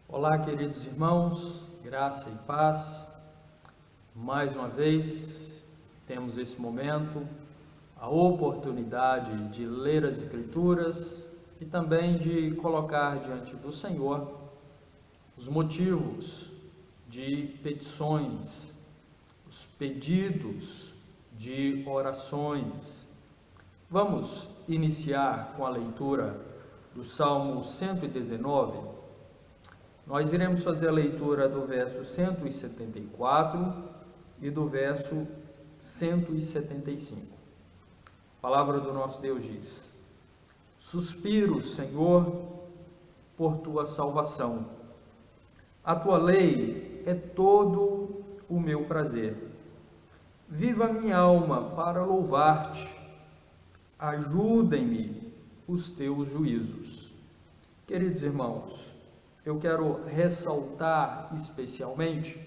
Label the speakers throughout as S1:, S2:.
S1: Olá, queridos irmãos, graça e paz. Mais uma vez, temos esse momento, a oportunidade de ler as Escrituras e também de colocar diante do Senhor os motivos de petições, os pedidos de orações. Vamos iniciar com a leitura do Salmo 119. Nós iremos fazer a leitura do verso 174 e do verso 175. A palavra do nosso Deus diz: Suspiro, Senhor, por tua salvação. A tua lei é todo o meu prazer. Viva a minha alma para louvar-te. Ajudem-me os teus juízos. Queridos irmãos, eu quero ressaltar especialmente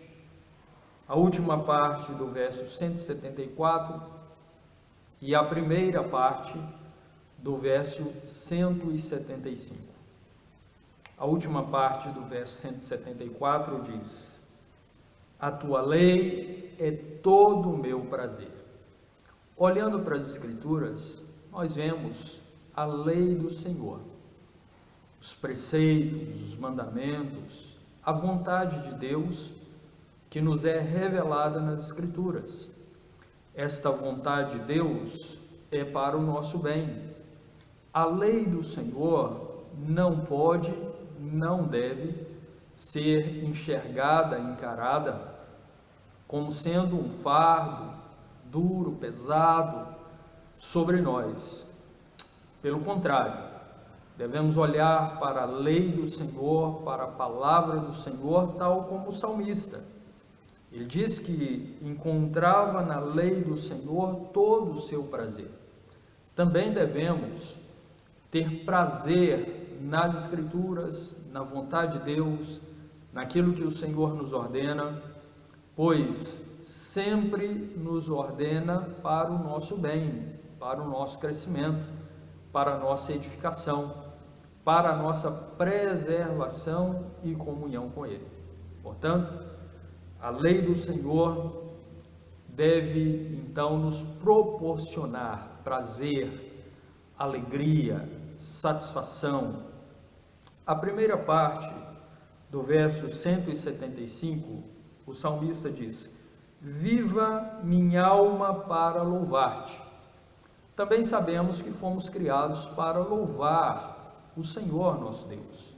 S1: a última parte do verso 174 e a primeira parte do verso 175. A última parte do verso 174 diz: A tua lei é todo o meu prazer. Olhando para as Escrituras, nós vemos a lei do Senhor, os preceitos, os mandamentos, a vontade de Deus que nos é revelada nas Escrituras. Esta vontade de Deus é para o nosso bem. A lei do Senhor não pode, não deve ser enxergada, encarada como sendo um fardo duro, pesado sobre nós. Pelo contrário, devemos olhar para a lei do Senhor, para a palavra do Senhor, tal como o salmista. Ele diz que encontrava na lei do Senhor todo o seu prazer. Também devemos ter prazer nas Escrituras, na vontade de Deus, naquilo que o Senhor nos ordena, pois sempre nos ordena para o nosso bem, para o nosso crescimento, para a nossa edificação, para a nossa preservação e comunhão com Ele. Portanto, a lei do Senhor deve então nos proporcionar prazer, alegria, satisfação. A primeira parte do verso 175, o salmista diz: Viva minha alma para louvar-te. Também sabemos que fomos criados para louvar o Senhor nosso Deus,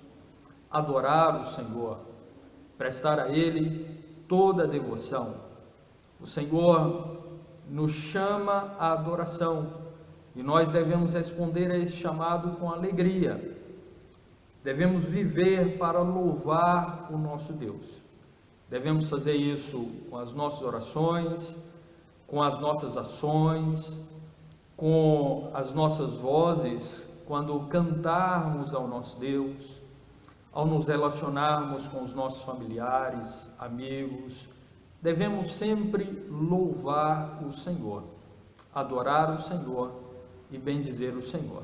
S1: adorar o Senhor, prestar a Ele toda a devoção. O Senhor nos chama à adoração e nós devemos responder a esse chamado com alegria. Devemos viver para louvar o nosso Deus. Devemos fazer isso com as nossas orações, com as nossas ações, com as nossas vozes, quando cantarmos ao nosso Deus, ao nos relacionarmos com os nossos familiares, amigos. Devemos sempre louvar o Senhor, adorar o Senhor e bendizer o Senhor.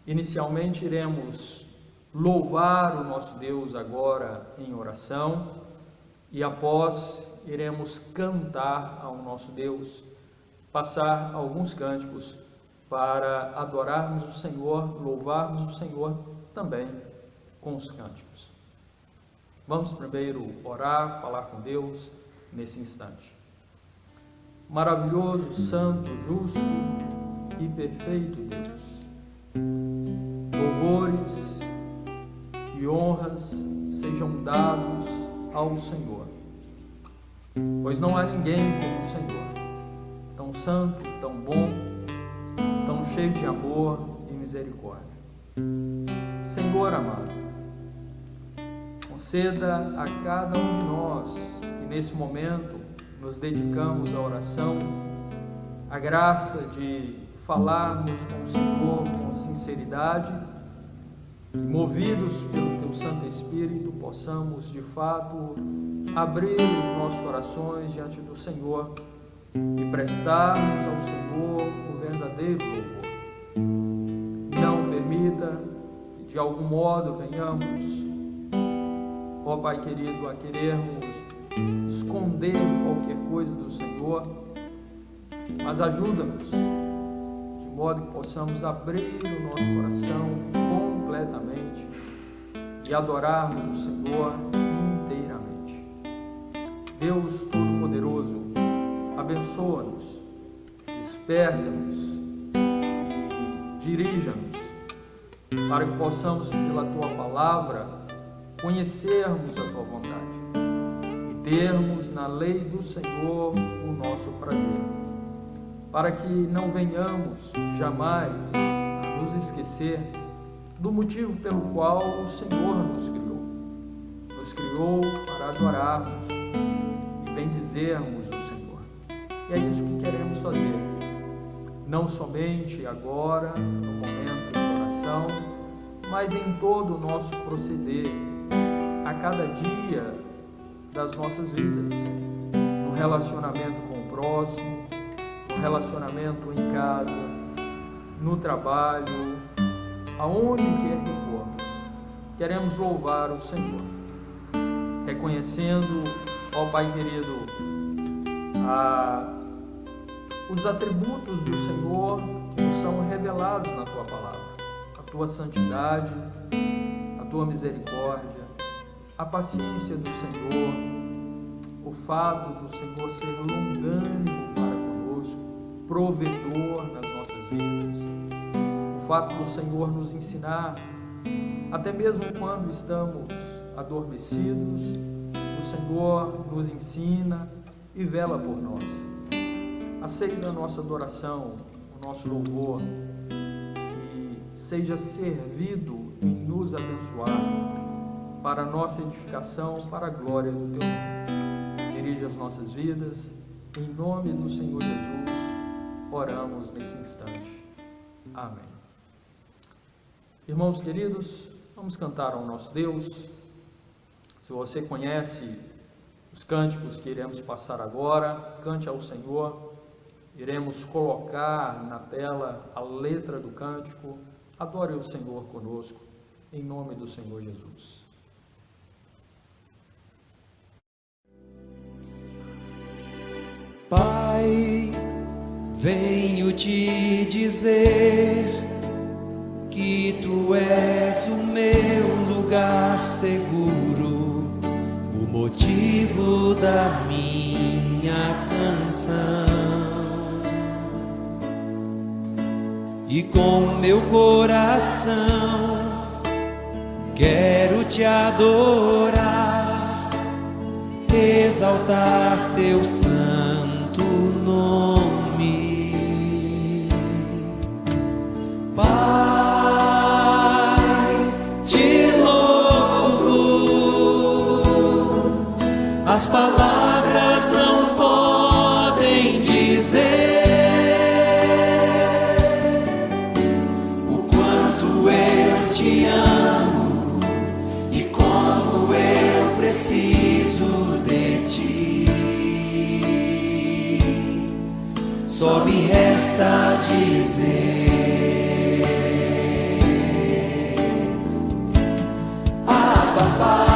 S1: Inicialmente iremos louvar o nosso Deus agora em oração e após iremos cantar ao nosso Deus, passar alguns cânticos para adorarmos o Senhor, louvarmos o Senhor também com os cânticos. Vamos primeiro orar, falar com Deus nesse instante. Maravilhoso, santo, justo e perfeito Deus, louvores e honras sejam dados ao Senhor, pois não há ninguém como o Senhor, tão santo, tão bom, tão cheio de amor e misericórdia. Senhor amado, conceda a cada um de nós que nesse momento nos dedicamos à oração a graça de falarmos com o Senhor com sinceridade, que movidos pelo Teu Santo Espírito possamos de fato abrir os nossos corações diante do Senhor e prestarmos ao Senhor o verdadeiro louvor. Não permita que de algum modo venhamos ó Pai querido, a querermos esconder qualquer coisa do Senhor, mas ajuda-nos de modo que possamos abrir o nosso coração completamente e adorarmos o Senhor inteiramente. Deus Todo-Poderoso, abençoa-nos, desperta-nos e dirija-nos para que possamos, pela Tua Palavra, conhecermos a Tua vontade e termos na lei do Senhor o nosso prazer, para que não venhamos jamais a nos esquecer do motivo pelo qual o Senhor nos criou. Nos criou para adorarmos e bendizermos o Senhor. E é isso que queremos fazer, não somente agora, no momento de oração, mas em todo o nosso proceder, a cada dia das nossas vidas, no relacionamento com o próximo, no relacionamento em casa, no trabalho, aonde quer que formos. Queremos louvar o Senhor, reconhecendo, ó Pai querido, os atributos do Senhor que nos são revelados na Tua Palavra, a Tua santidade, a Tua misericórdia, a paciência do Senhor, o fato do Senhor ser longânimo para conosco, provedor nas nossas vidas, o fato do Senhor nos ensinar, até mesmo quando estamos adormecidos, o Senhor nos ensina e vela por nós. Aceita a nossa adoração, o nosso louvor, e seja servido em nos abençoar para a nossa edificação, para a glória do Teu nome. Dirige as nossas vidas, em nome do Senhor Jesus, oramos nesse instante. Amém. Irmãos queridos, vamos cantar ao nosso Deus. Se você conhece os cânticos que iremos passar agora, cante ao Senhor. Iremos colocar na tela a letra do cântico. Adore o Senhor conosco, em nome do Senhor Jesus.
S2: Pai, venho te dizer que Tu és o meu lugar seguro, o motivo da minha canção. E com meu coração quero Te adorar, exaltar Teu santo nome. Pai, Te louvo, as palavras não podem dizer Te amo e como eu preciso de Ti. Só me resta dizer: Abba, Pai.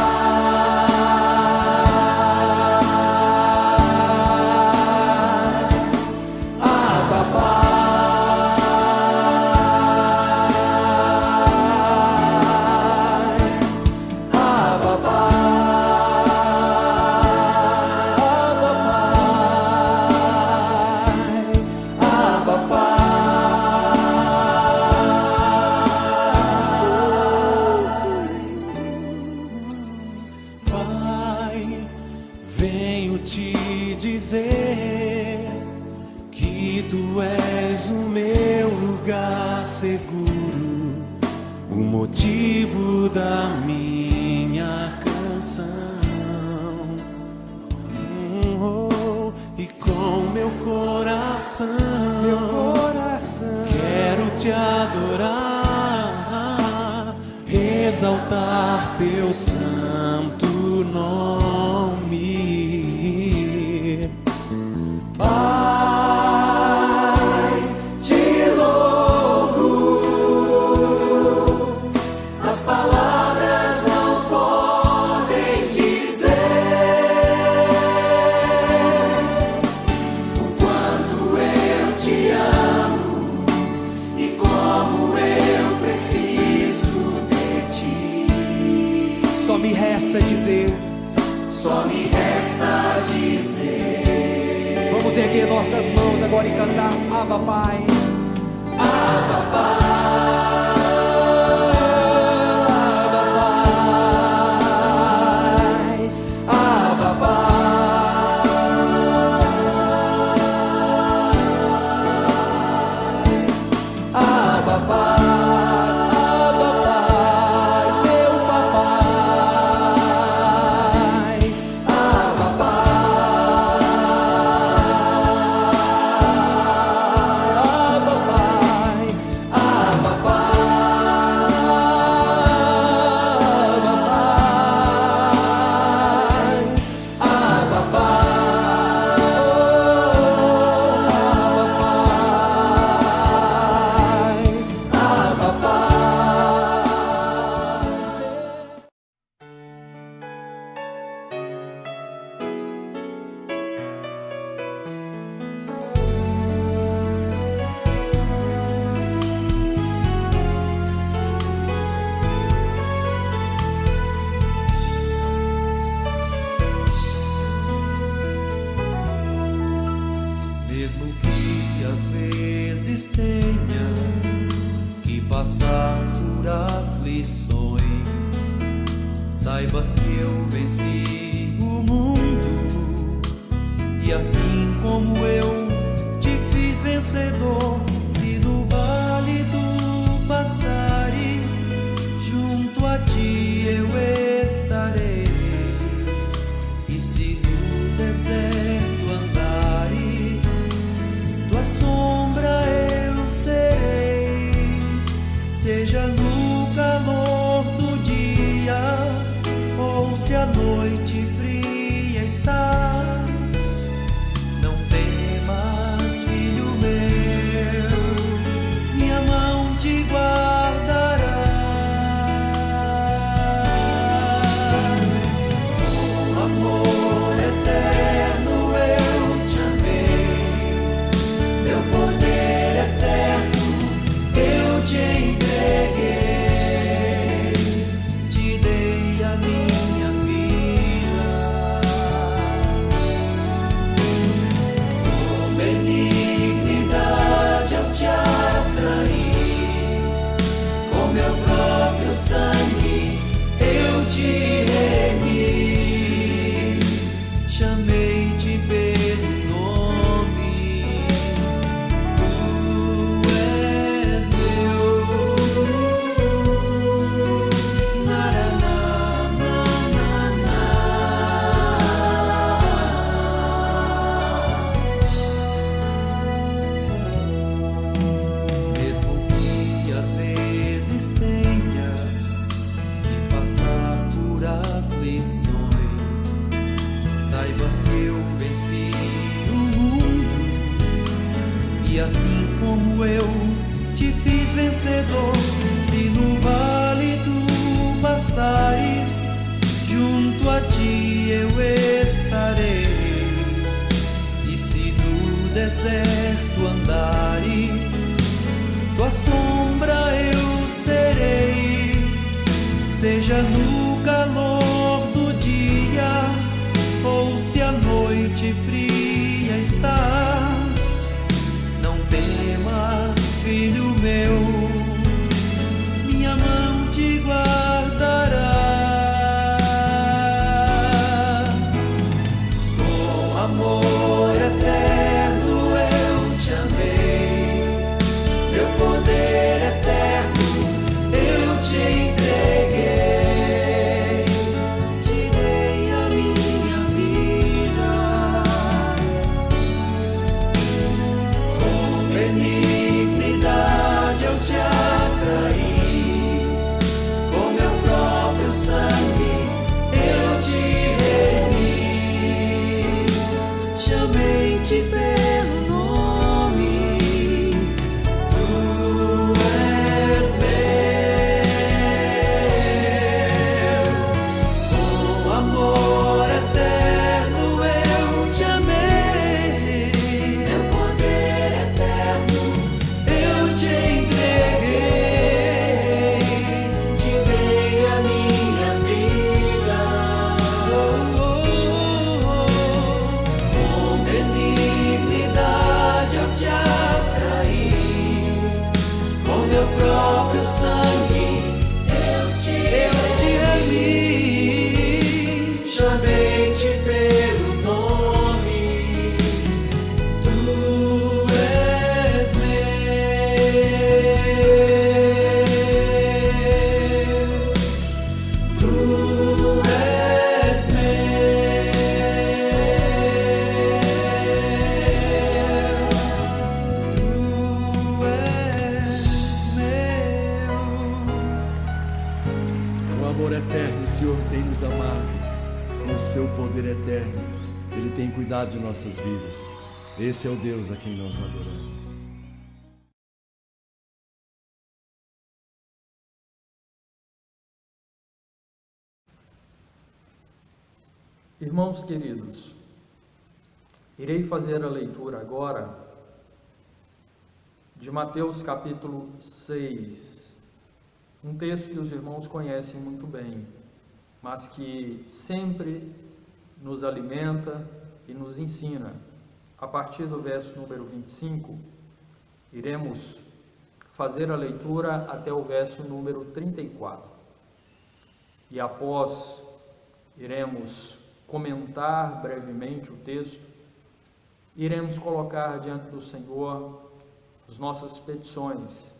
S2: Venho te dizer que Tu és o meu lugar seguro, o motivo da minha canção. E com meu coração quero Te adorar, exaltar Teu santo nome. Pai, Te louvo, as palavras não podem Só me resta dizer, vamos erguer nossas mãos agora e cantar: Abba, Pai. Abba, Pai.
S3: Passar por aflições, saibas que eu venci o mundo, e assim como eu te fiz vencedor. Se no vale tu passares, junto a ti eu estarei, e se no deserto andares, tua sombra eu serei. Seja no calor do dia, ou se a noite fria está, não temas, filho meu, minha mão te guardará. Com amor eterno eu te amei, meu poder eterno eu te entreguei. Te dei a minha vida, com benignidade eu te atraí, com meu próprio sangue eu te remi, chamei-te pelo nome, tu és meu. Mesmo que às vezes tenhas que passar por aflições, saibas que eu venci o mundo, e assim como eu te fiz vencedor. Se no vale tu passares, junto a ti eu estarei, e se no deserto andares, tua sombra eu serei. Seja no calor do dia, ou se a noite fria está, não temas, filho meu, minha mão te guardará. Com amor eterno eu te amei, meu poder eterno eu te entreguei, te dei a minha vida,
S4: amor eterno, o Senhor tem nos amado. Com o seu poder eterno, Ele tem cuidado de nossas vidas. Esse é o Deus a quem nós adoramos.
S1: Irmãos queridos, irei fazer a leitura agora de Mateus capítulo 6, um texto que os irmãos conhecem muito bem, mas que sempre nos alimenta e nos ensina. A partir do verso número 25, iremos fazer a leitura até o verso número 34. E após, iremos comentar brevemente o texto, iremos colocar diante do Senhor as nossas petições.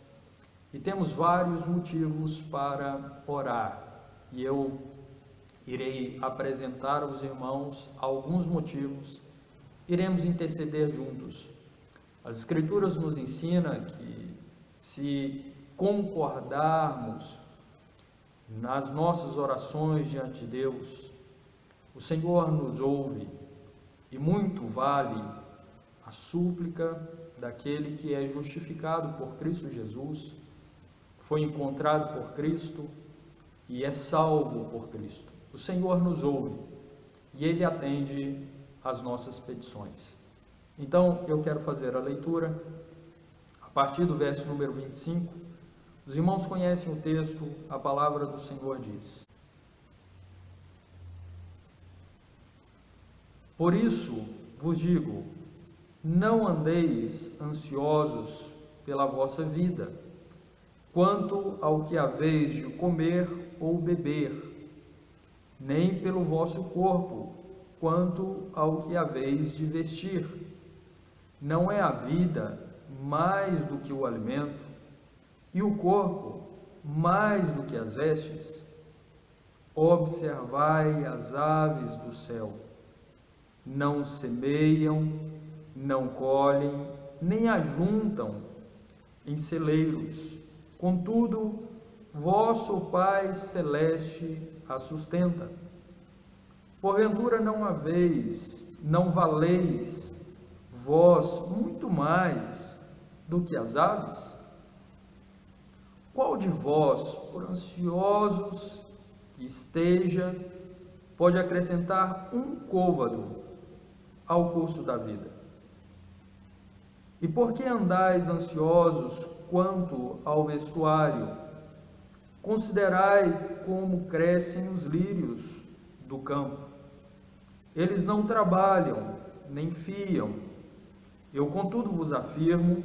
S1: E temos vários motivos para orar. E eu irei apresentar aos irmãos alguns motivos. Iremos interceder juntos. As Escrituras nos ensinam que se concordarmos nas nossas orações diante de Deus, o Senhor nos ouve, e muito vale a súplica daquele que é justificado por Cristo Jesus, foi encontrado por Cristo e é salvo por Cristo. O Senhor nos ouve e Ele atende às nossas petições. Então, eu quero fazer a leitura a partir do verso número 25. Os irmãos conhecem o texto, a palavra do Senhor diz: Por isso vos digo, não andeis ansiosos pela vossa vida, quanto ao que haveis de comer ou beber, nem pelo vosso corpo, quanto ao que haveis de vestir. Não é a vida mais do que o alimento, e o corpo mais do que as vestes? Observai as aves do céu. Não semeiam, não colhem, nem ajuntam em celeiros. Contudo, vosso Pai Celeste a sustenta. Porventura não valeis vós muito mais do que as aves? Qual de vós, por ansiosos que esteja, pode acrescentar um côvado ao curso da vida? E por que andais ansiosos quanto ao vestuário? Considerai como crescem os lírios do campo. Eles não trabalham, nem fiam. Eu, contudo, vos afirmo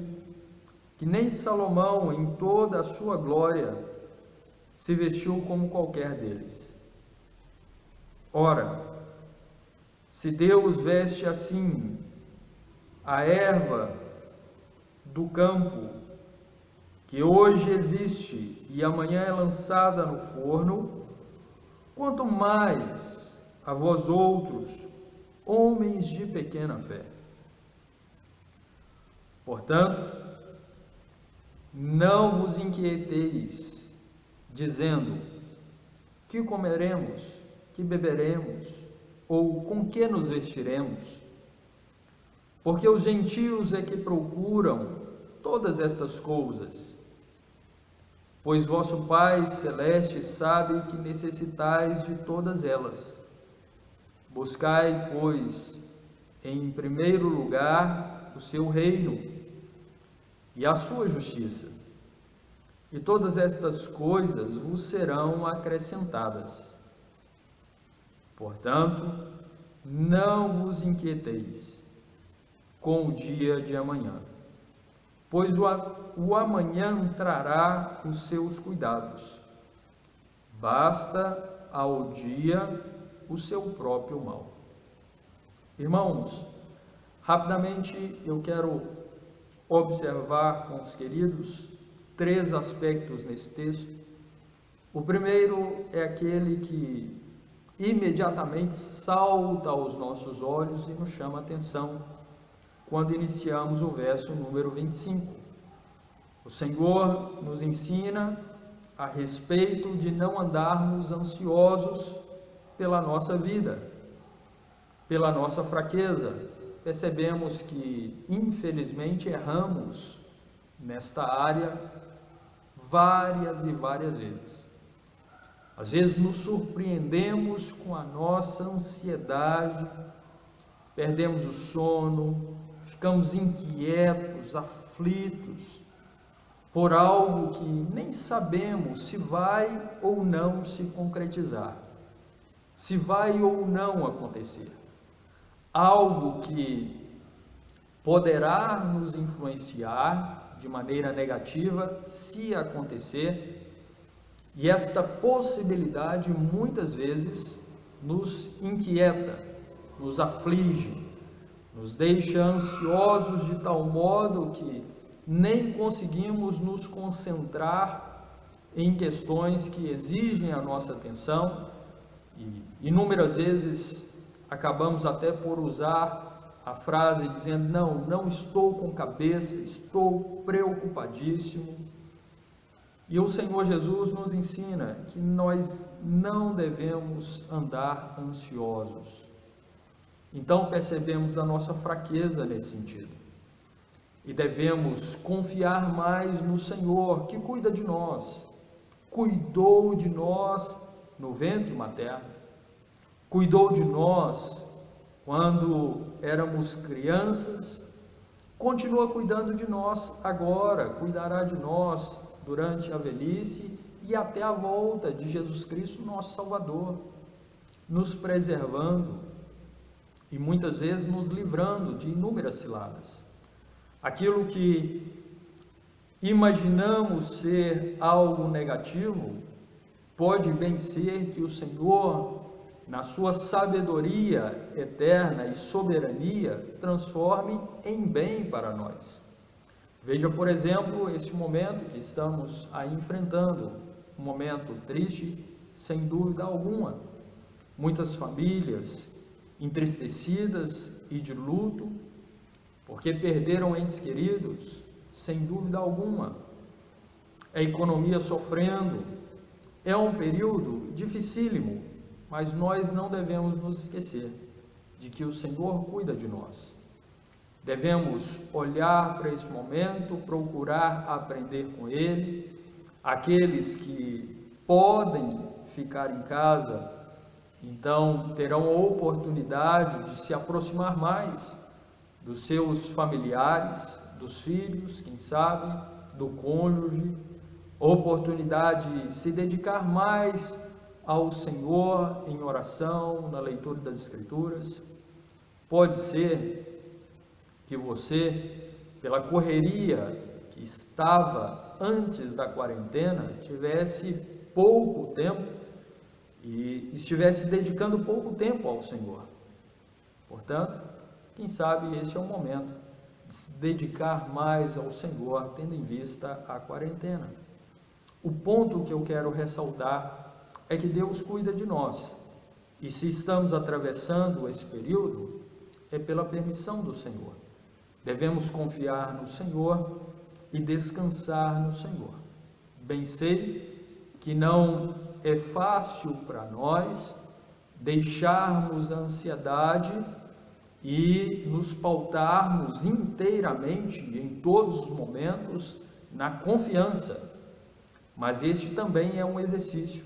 S1: que nem Salomão, em toda a sua glória, se vestiu como qualquer deles. Ora, se Deus veste assim a erva do campo, que hoje existe e amanhã é lançada no forno, quanto mais a vós outros, homens de pequena fé. Portanto, não vos inquieteis, dizendo: que comeremos, que beberemos, ou com que nos vestiremos? Porque os gentios é que procuram todas estas coisas. Pois vosso Pai Celeste sabe que necessitais de todas elas. Buscai, pois, em primeiro lugar o seu reino e a sua justiça, e todas estas coisas vos serão acrescentadas. Portanto, não vos inquieteis com o dia de amanhã, pois o amanhã trará os seus cuidados. Basta ao dia o seu próprio mal. Irmãos, rapidamente eu quero observar com os queridos 3 aspectos nesse texto. O primeiro é aquele que imediatamente salta aos nossos olhos e nos chama a atenção quando iniciamos o verso número 25. O Senhor nos ensina a respeito de não andarmos ansiosos pela nossa vida, pela nossa fraqueza. Percebemos que, infelizmente, erramos nesta área várias e várias vezes. Às vezes nos surpreendemos com a nossa ansiedade, perdemos o sono, ficamos inquietos, aflitos, por algo que nem sabemos se vai ou não se concretizar, se vai ou não acontecer. Algo que poderá nos influenciar de maneira negativa se acontecer, e esta possibilidade muitas vezes nos inquieta, nos aflige, nos deixa ansiosos de tal modo que nem conseguimos nos concentrar em questões que exigem a nossa atenção, e inúmeras vezes acabamos até por usar a frase dizendo: não estou com cabeça, estou preocupadíssimo. E o Senhor Jesus nos ensina que nós não devemos andar ansiosos. Então percebemos a nossa fraqueza nesse sentido. E devemos confiar mais no Senhor, que cuida de nós, cuidou de nós no ventre materno, cuidou de nós quando éramos crianças, continua cuidando de nós agora, cuidará de nós durante a velhice e até a volta de Jesus Cristo, nosso Salvador, nos preservando e muitas vezes nos livrando de inúmeras ciladas. Aquilo que imaginamos ser algo negativo, pode bem ser que o Senhor, na sua sabedoria eterna e soberania, transforme em bem para nós. Veja, por exemplo, este momento que estamos aí enfrentando, um momento triste, sem dúvida alguma. Muitas famílias entristecidas e de luto, porque perderam entes queridos, sem dúvida alguma. A economia sofrendo, é um período dificílimo, mas nós não devemos nos esquecer de que o Senhor cuida de nós. Devemos olhar para esse momento, procurar aprender com Ele. Aqueles que podem ficar em casa, então terão a oportunidade de se aproximar mais dos seus familiares, dos filhos, quem sabe, do cônjuge, oportunidade de se dedicar mais ao Senhor em oração, na leitura das Escrituras. Pode ser que você, pela correria que estava antes da quarentena, tivesse pouco tempo e estivesse dedicando pouco tempo ao Senhor. Portanto, quem sabe este é o momento de se dedicar mais ao Senhor, tendo em vista a quarentena. O ponto que eu quero ressaltar é que Deus cuida de nós, e se estamos atravessando esse período, é pela permissão do Senhor. Devemos confiar no Senhor e descansar no Senhor. Bem sei que não é fácil para nós deixarmos a ansiedade e nos pautarmos inteiramente, em todos os momentos, na confiança. Mas este também é um exercício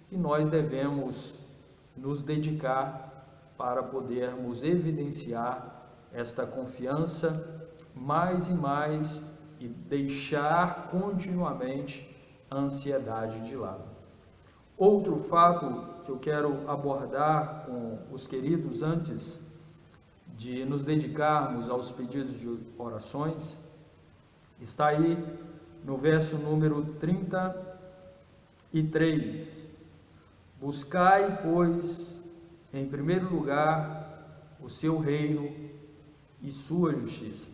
S1: que nós devemos nos dedicar para podermos evidenciar esta confiança mais e mais e deixar continuamente a ansiedade de lado. Outro fato que eu quero abordar com os queridos antes de nos dedicarmos aos pedidos de orações, está aí no verso número 33. Buscai, pois, em primeiro lugar o seu reino e sua justiça,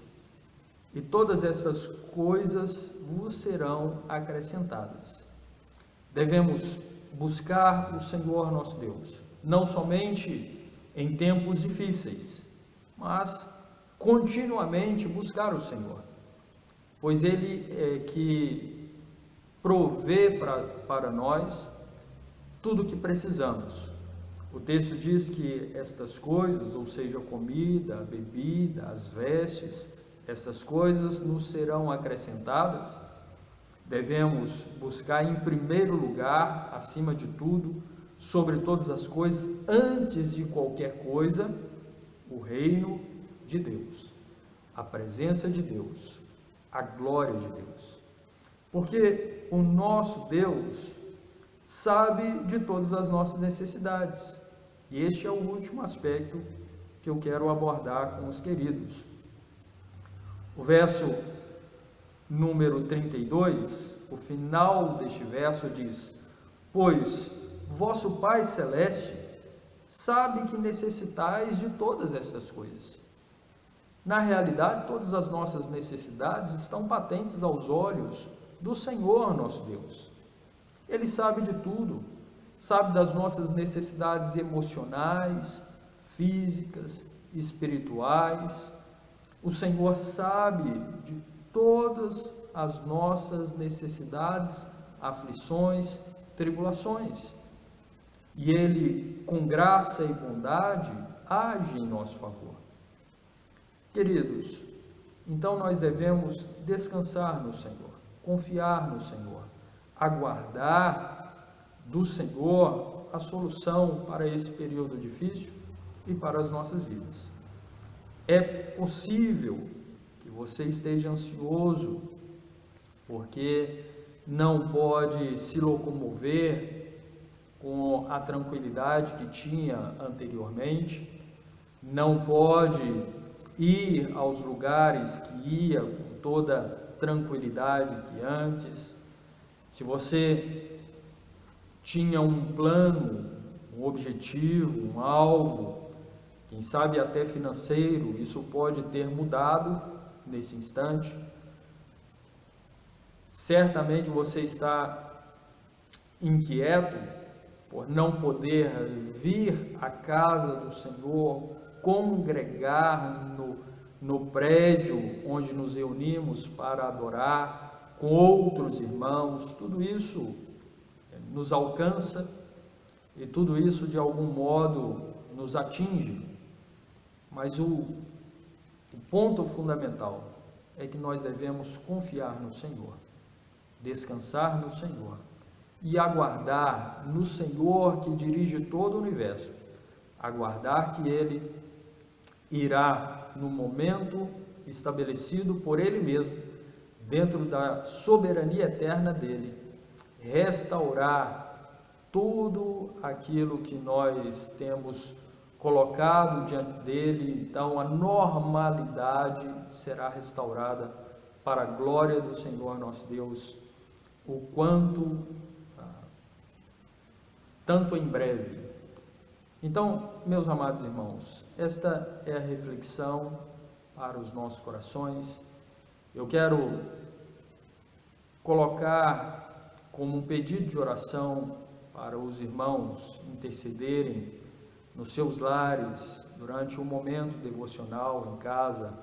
S1: e todas essas coisas vos serão acrescentadas. Devemos buscar o Senhor nosso Deus, não somente em tempos difíceis, mas continuamente buscar o Senhor, pois Ele é que provê para nós tudo o que precisamos. O texto diz que estas coisas, ou seja, a comida, a bebida, as vestes, estas coisas nos serão acrescentadas. Devemos buscar em primeiro lugar, acima de tudo, sobre todas as coisas, antes de qualquer coisa, o reino de Deus, a presença de Deus, a glória de Deus. Porque o nosso Deus sabe de todas as nossas necessidades. E este é o último aspecto que eu quero abordar com os queridos. O verso número 32, o final deste verso diz: pois vosso Pai Celeste sabe que necessitais de todas estas coisas. Na realidade, todas as nossas necessidades estão patentes aos olhos do Senhor nosso Deus. Ele sabe de tudo, sabe das nossas necessidades emocionais, físicas, espirituais. O Senhor sabe de todas as nossas necessidades, aflições, tribulações. E Ele, com graça e bondade, age em nosso favor. Queridos, então nós devemos descansar no Senhor, confiar no Senhor, aguardar do Senhor a solução para esse período difícil e para as nossas vidas. É possível que você esteja ansioso porque não pode se locomover com a tranquilidade que tinha anteriormente, não pode ir aos lugares que ia com toda tranquilidade que antes. Se você tinha um plano, um objetivo, um alvo, quem sabe até financeiro, isso pode ter mudado nesse instante. Certamente você está inquieto por não poder vir à casa do Senhor, congregar no prédio onde nos reunimos para adorar com outros irmãos. Tudo isso nos alcança e tudo isso de algum modo nos atinge. Mas o ponto fundamental é que nós devemos confiar no Senhor, descansar no Senhor e aguardar no Senhor que dirige todo o universo, aguardar que Ele irá no momento estabelecido por Ele mesmo, dentro da soberania eterna dEle, restaurar tudo aquilo que nós temos colocado diante dEle. Então a normalidade será restaurada para a glória do Senhor nosso Deus, o quanto tanto em breve. Então, meus amados irmãos, esta é a reflexão para os nossos corações. Eu quero colocar como um pedido de oração para os irmãos intercederem nos seus lares, durante um momento devocional em casa.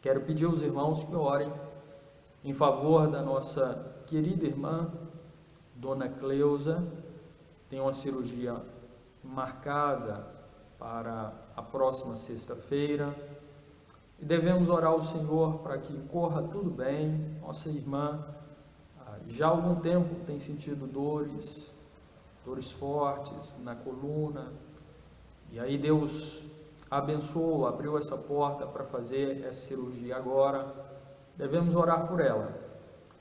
S1: Quero pedir aos irmãos que orem em favor da nossa querida irmã, Dona Cleusa. Tem uma cirurgia marcada para a próxima sexta-feira e devemos orar ao Senhor para que corra tudo bem. Nossa irmã já há algum tempo tem sentido dores fortes na coluna, e aí Deus abençoou, abriu essa porta para fazer essa cirurgia agora. Devemos orar por ela,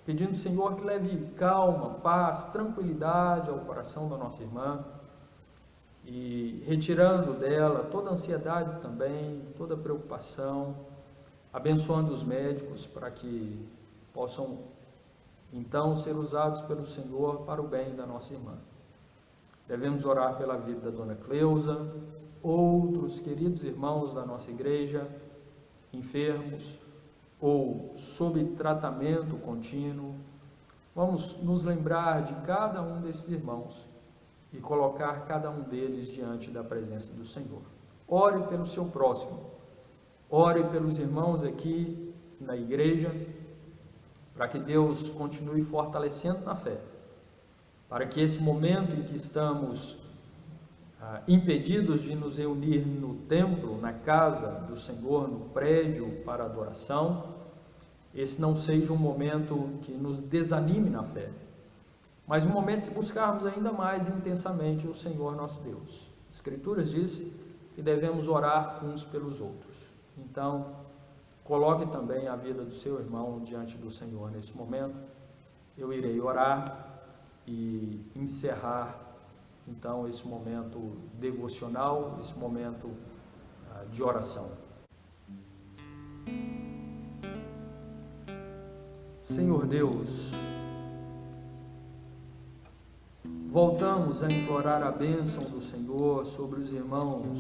S1: pedindo ao Senhor que leve calma, paz, tranquilidade ao coração da nossa irmã e retirando dela toda ansiedade também, toda preocupação, abençoando os médicos para que possam então ser usados pelo Senhor para o bem da nossa irmã. Devemos orar pela vida da Dona Cleusa, outros queridos irmãos da nossa igreja, enfermos ou sob tratamento contínuo. Vamos nos lembrar de cada um desses irmãos e colocar cada um deles diante da presença do Senhor. Ore pelo seu próximo, ore pelos irmãos aqui na igreja, para que Deus continue fortalecendo na fé, para que esse momento em que estamos impedidos de nos reunir no templo, na casa do Senhor, no prédio para adoração, esse não seja um momento que nos desanime na fé, mas um momento de buscarmos ainda mais intensamente o Senhor nosso Deus. As Escrituras diz que devemos orar uns pelos outros. Então, coloque também a vida do seu irmão diante do Senhor nesse momento. Eu irei orar e encerrar então esse momento devocional, esse momento de oração. Senhor Deus, voltamos a implorar a bênção do Senhor sobre os irmãos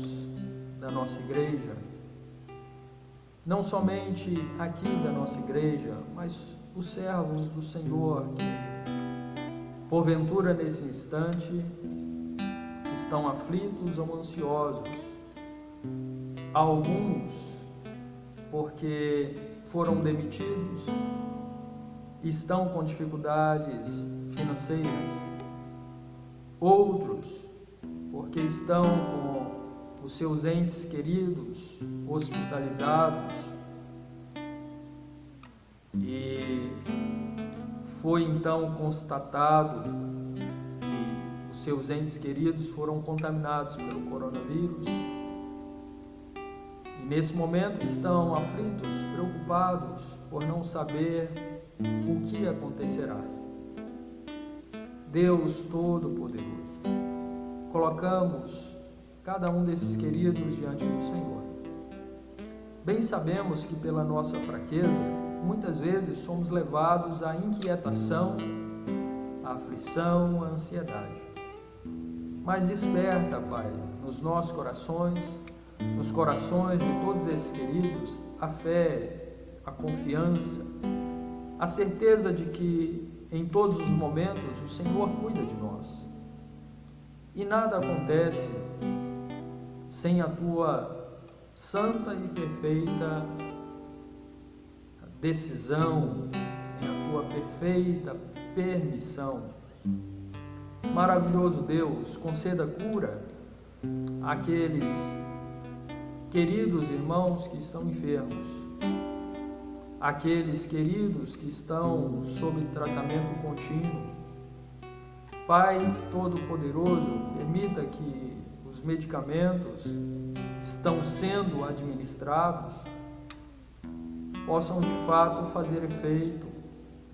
S1: da nossa igreja, não somente aqui da nossa igreja, mas os servos do Senhor que, porventura, nesse instante, estão aflitos ou ansiosos. Alguns porque foram demitidos, estão com dificuldades financeiras. Outros porque estão com os seus entes queridos hospitalizados e foi então constatado que os seus entes queridos foram contaminados pelo coronavírus e nesse momento estão aflitos, preocupados por não saber o que acontecerá. Deus Todo-Poderoso, colocamos cada um desses queridos diante do Senhor. Bem sabemos que pela nossa fraqueza, muitas vezes somos levados à inquietação, à aflição, à ansiedade. Mas desperta, Pai, nos nossos corações, nos corações de todos esses queridos, a fé, a confiança, a certeza de que em todos os momentos o Senhor cuida de nós. E nada acontece sem a Tua santa e perfeita decisão, sem a Tua perfeita permissão. Maravilhoso Deus, conceda cura àqueles queridos irmãos que estão enfermos, aqueles queridos que estão sob tratamento contínuo. Pai Todo-Poderoso, permita que os medicamentos que estão sendo administrados possam de fato fazer efeito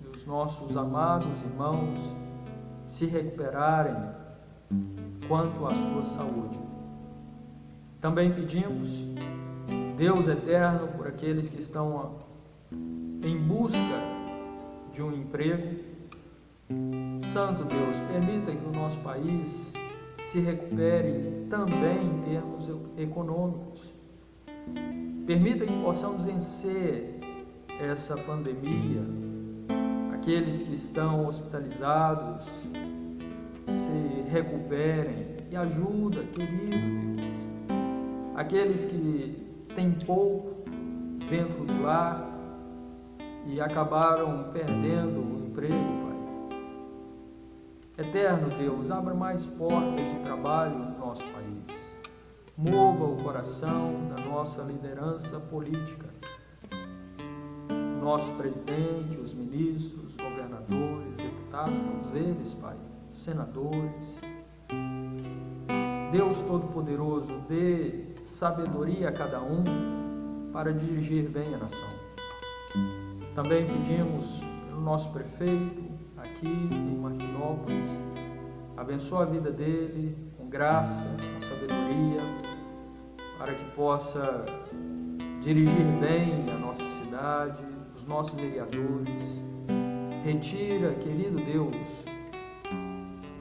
S1: e os nossos amados irmãos se recuperarem quanto à sua saúde. Também pedimos, Deus eterno, por aqueles que estão em busca de um emprego. Santo Deus, permita que o nosso país se recupere também em termos econômicos. Permita que possamos vencer essa pandemia. Aqueles que estão hospitalizados se recuperem e ajuda, querido Deus. Aqueles que têm pouco dentro do lar e acabaram perdendo o emprego, Pai. Eterno Deus, abra mais portas de trabalho no nosso país. Mova o coração da nossa liderança política. Nosso presidente, os ministros, governadores, deputados, todos eles, Pai, senadores. Deus Todo-Poderoso, dê sabedoria a cada um para dirigir bem a nação. Também pedimos pelo nosso prefeito aqui em Martinópolis, abençoa a vida dele com graça, com sabedoria, para que possa dirigir bem a nossa cidade, os nossos vereadores. Retira, querido Deus,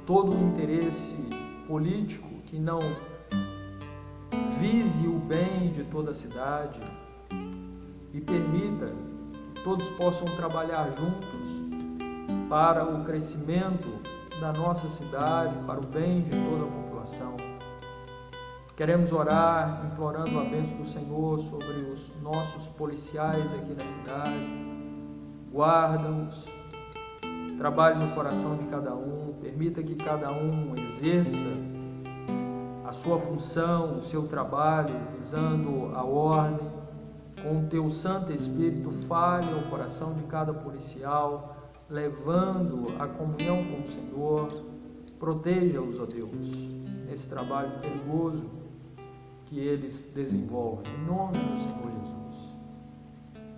S1: todo o interesse político que não vise o bem de toda a cidade e permita que todos possam trabalhar juntos para o crescimento da nossa cidade, para o bem de toda a população. Queremos orar, implorando a bênção do Senhor sobre os nossos policiais aqui na cidade, guarda-os, trabalhe no coração de cada um, permita que cada um exerça a sua função, o seu trabalho, visando a ordem. Com o teu Santo Espírito, fale ao coração de cada policial, levando a comunhão com o Senhor. Proteja-os, ó Deus, nesse trabalho perigoso que eles desenvolvem, em nome do Senhor Jesus.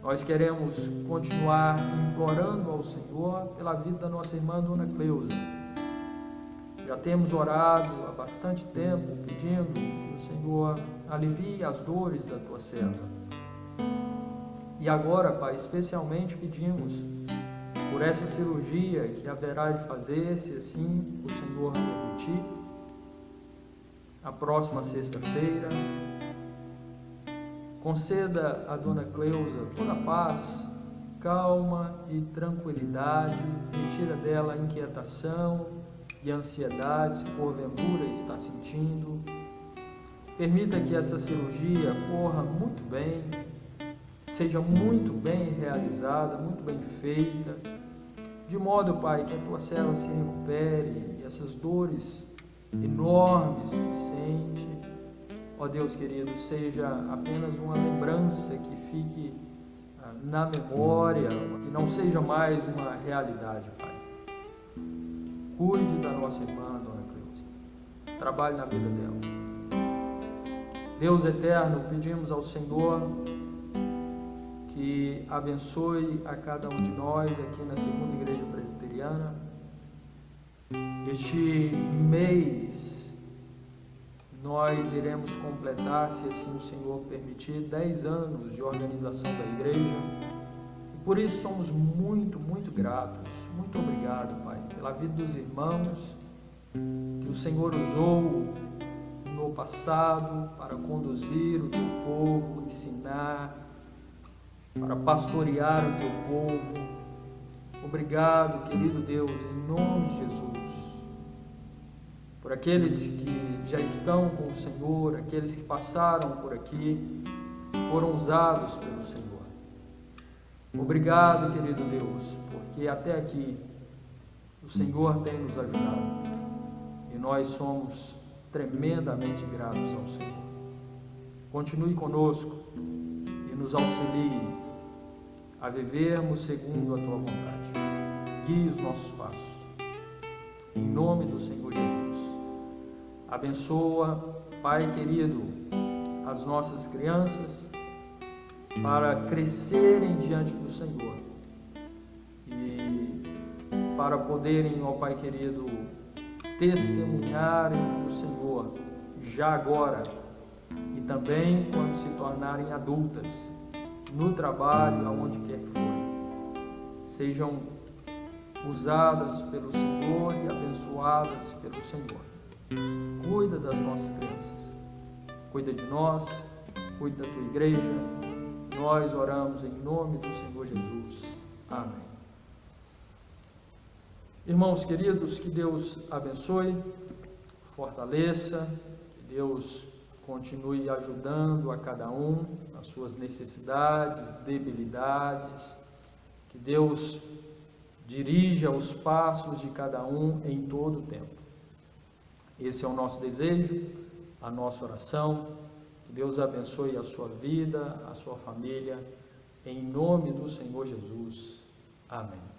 S1: Nós queremos continuar implorando ao Senhor pela vida da nossa irmã Dona Cleusa. Já temos orado há bastante tempo, pedindo que o Senhor alivie as dores da tua serva. E agora, Pai, especialmente pedimos por essa cirurgia que haverá de fazer, se assim o Senhor permitir, a próxima sexta-feira. Conceda a Dona Cleusa toda a paz, calma e tranquilidade, retira dela a inquietação e ansiedade, se porventura está sentindo. Permita que essa cirurgia corra muito bem, seja muito bem realizada, muito bem feita, de modo, Pai, que a tua serva se recupere e essas dores enormes que sente, ó Deus querido, seja apenas uma lembrança que fique na memória e não seja mais uma realidade, Pai. Cuide da nossa irmã, Dona Cleusa, trabalhe na vida dela. Deus eterno, pedimos ao Senhor que abençoe a cada um de nós aqui na Segunda Igreja Presbiteriana. Este mês nós iremos completar, se assim o Senhor permitir, 10 anos de organização da igreja. E por isso somos muito, muito gratos. Muito obrigado, Pai, pela vida dos irmãos que o Senhor usou no passado para conduzir o teu povo, ensinar, para pastorear o teu povo. Obrigado, querido Deus, em nome de Jesus, por aqueles que já estão com o Senhor, aqueles que passaram por aqui, foram usados pelo Senhor. Obrigado, querido Deus, porque até aqui o Senhor tem nos ajudado e nós somos tremendamente gratos ao Senhor. Continue conosco e nos auxilie a vivermos segundo a tua vontade. Guie os nossos passos. Em nome do Senhor Jesus. Abençoa, Pai querido, as nossas crianças para crescerem diante do Senhor e para poderem, ó Pai querido, testemunharem o Senhor já agora e também quando se tornarem adultas, no trabalho, aonde quer que forem. Sejam usadas pelo Senhor e abençoadas pelo Senhor. Cuida das nossas crianças, cuida de nós, cuida da tua igreja. Nós oramos em nome do Senhor Jesus. Amém. Irmãos queridos, que Deus abençoe, fortaleça, que Deus continue ajudando a cada um nas suas necessidades, debilidades, que Deus dirija os passos de cada um em todo o tempo. Esse é o nosso desejo, a nossa oração. Que Deus abençoe a sua vida, a sua família, em nome do Senhor Jesus. Amém.